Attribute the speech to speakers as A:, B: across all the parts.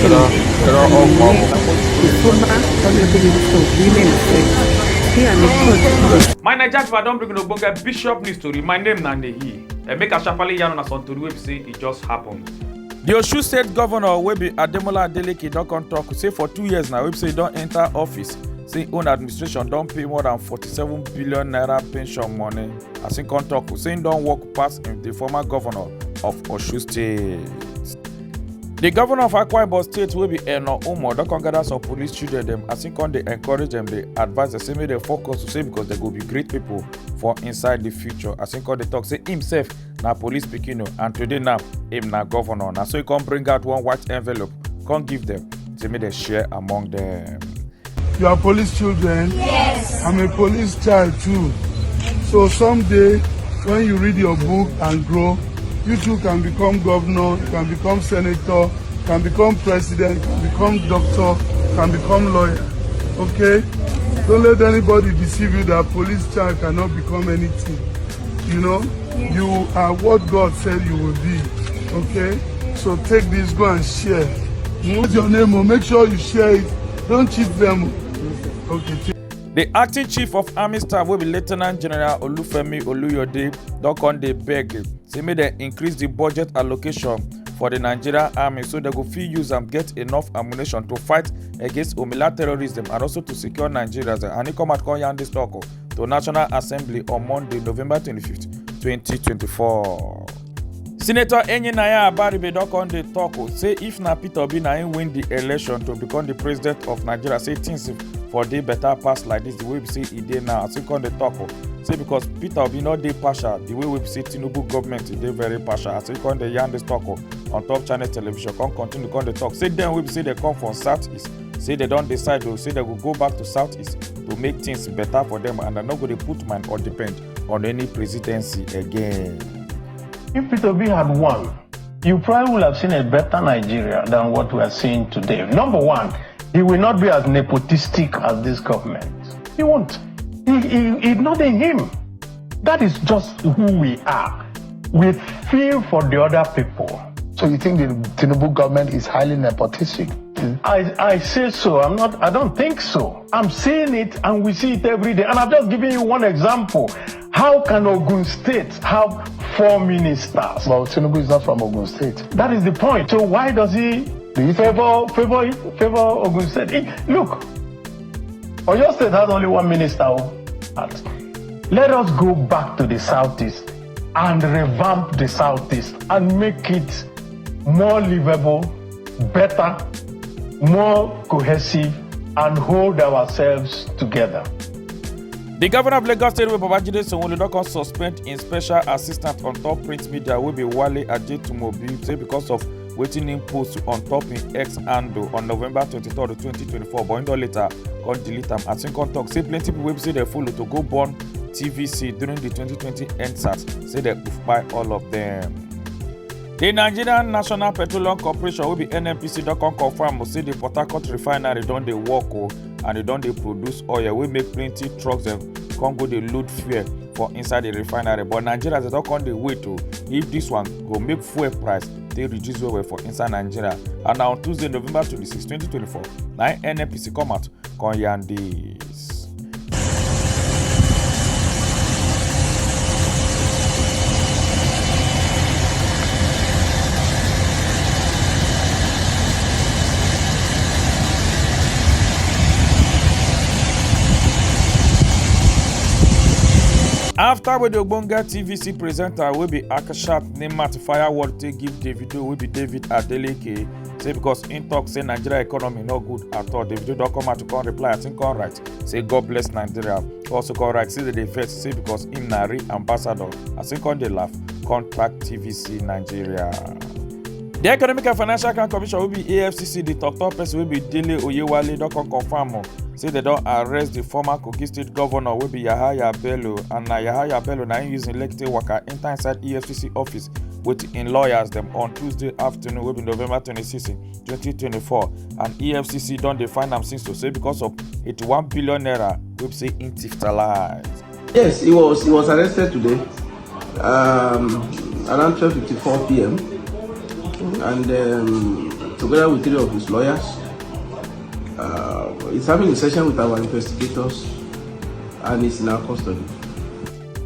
A: Kira kira ọgwụ
B: My Naija pipo don bring ogbonge bishop news story. My name na Nehi. Make a sharply yarn on some tori wey be say e just happen. The Osun State Governor wey be Ademola Adeleke don come talk say for 2 years now wey be say e don enter office, say own administration don pay more than 47 billion naira pension money. As im come talk, say im don work pass the former governor of Osun State. The governor of Akwa Ibom State wey be Eno Umo don come gather some police children dem as im come dey encourage dem, dey advise dem say make dem focus to say because dem go be great people for inside the future. As im come dey talk say himself na police pikin o, and today now him na governor. Na so he come bring out one white envelope, come give them, say make dem share among them.
C: You are police children?
D: Yes.
C: I'm a police child too. So someday when you read your book and grow, you too can become governor, you can become senator, can become president, can become doctor, can become lawyer. Okay? Don't let anybody deceive you that police child cannot become anything. You know? Yes. You are what God said you will be. Okay? So take this, go and share. What's your name? Make sure you share it. Don't cheat them. Okay.
B: The acting chief of army staff will be Lieutenant General Olufemi Oluyode don come dey beg say make dem increase the budget allocation for the Nigerian army so they go fit use am get enough ammunition to fight against Omila terrorism and also to secure Nigerians. And he come out come yarn this talk to National Assembly on Monday, November 25th, 2024. Senator Enyenaya Abaribe don come dey talk say if na Peter Obi na him win the election to become the president of Nigeria, say things for dey better pass like this the way we say e dey now. As he come dey talk say because Peter Obi no dey partial the way we say Tinubu government e dey very partial. As he come dey yarn this talk on top channel television, come continue come dey talk say dem wey be say they come from southeast, say they don decide say they go go back to southeast to make things better for them, and they no go dey put mind or depend on any presidency again.
E: If Peter Obi had won, you probably would have seen a better Nigeria than what we are seeing today. Number one, he will not be as nepotistic as this government. He won't. It's not in him. That is just who we are. We feel for the other people.
F: So you think the Tinubu government is highly nepotistic?
E: I say so. I don't think so. I'm seeing it and we see it every day. And I've just given you one example. How can Ogun State have 4 ministers?
F: Well, Tinubu is not from Ogun State.
E: That is the point. So why does he favor Ogun State? Look, Oyo State has only 1 minister. Let us go back to the southeast and revamp the southeast and make it more livable, better, more cohesive, and hold ourselves together.
B: The governor of Lagos State, Babajide Sanwo-Olu, don come suspend in special assistant on top print media wey be Wale Adetumobi, say because of wetin im post on top im X handle on November 23rd, 2024, but im don later come delete am. As im come talk, say plenty people wey be say dem follow to go burn TVC during the 2020 EndSARS, say dem buy all of them. The Nigerian National Petroleum Corporation wey be NNPC don come confirm say the Port Harcourt refinery don dey work and e don dey produce oil wey make plenty trucks dem come go dey load fuel for inside the refinery. But Nigerians don come dey wait if this one go make fuel price dey reduce well for inside Nigeria. And na on Tuesday, November 26, 2024, na NNPC come out come yarn this. After wey the ogbonge TVC presenter wey be Akashat Nemat Firewall take give Davido wey be David Adeleke, say because im talk say Nigeria economy no good at all. Davido don come out to come reply, I think come right, say God bless Nigeria. Also come right, say they vex, say because im na real ambassador. I think come dey laugh, contact TVC Nigeria. The Economic and Financial Crime Commission wey be AFCC, the talk person wey be Dele Oyewale don come confirm say they don arrest the former Kogi State Governor wey be Yahaya Bello, and na Yahaya Bello na him use im leg take waka enter inside EFCC office with im lawyers dem on Tuesday afternoon wey be November 26, 2024, and EFCC don dey find am since to say because of 81 billion naira wey be say im tiftalize.
G: Yes, he was arrested today around 12:54 p.m. and together with 3 of his lawyers. He's having a session with our investigators and is in our custody.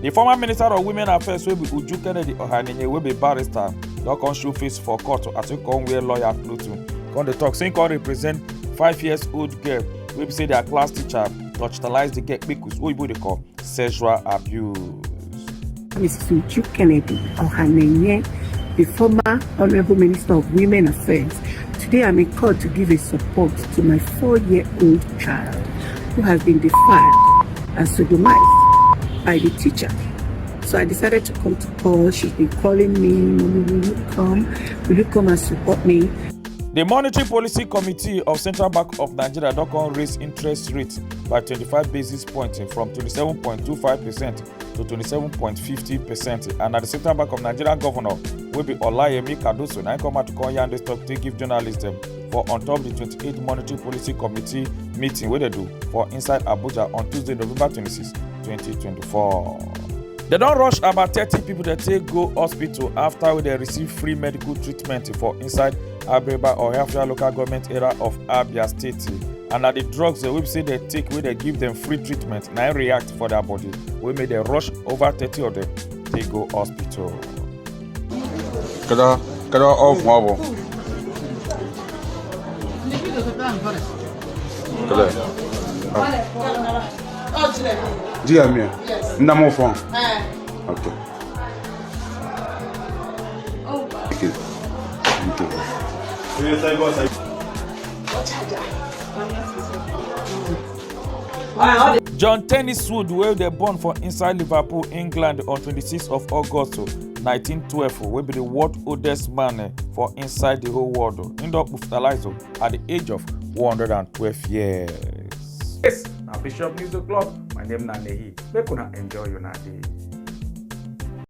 B: The former Minister of Women Affairs will be Uju Kennedy Ohanenye will be barrister. Don't come show face for court as you come wear lawyer clothes. Come the talk saying can represent 5-year-old girl. We say their class teacher touched the girl because what they call sexual abuse.
A: Mrs. Uju Kennedy Ohanenye, the former Honorable Minister of Women Affairs. Today I'm in court to give a support to my 4-year-old child who has been defiled and sodomized by the teacher. So I decided to come to court. She's been calling me, will you come and support me?
B: The Monetary Policy Committee of Central Bank of Nigeria don't come raise interest rates by 25 basis points from 27.25% to 27.50%. And at the Central Bank of Nigeria governor will be Olayemi Kadoso. Now come out to call Yande Stock to give journalists them for on top the 28th Monetary Policy Committee meeting where they do for inside Abuja on Tuesday, November 26, 2024. They don't rush about 30 people that take go hospital after they receive free medical treatment for inside Abaribe or Yafia local government area of Abia State. And at the drugs they will say they take where they give them free treatment now react for their body. We made them rush over 30 of them take go hospital.
D: Kada off mabo. Dia minha. Yes. Ndamo phone. Okay. Okay.
B: John Tenniswood wey dey born for inside Liverpool, England on 26th of August 1912 will be the world oldest man for inside the whole world. End up hospitalized at the age of 112 years.
H: Yes, now Bishop News O'Clock. My name is Nanehi. Make una enjoy your day.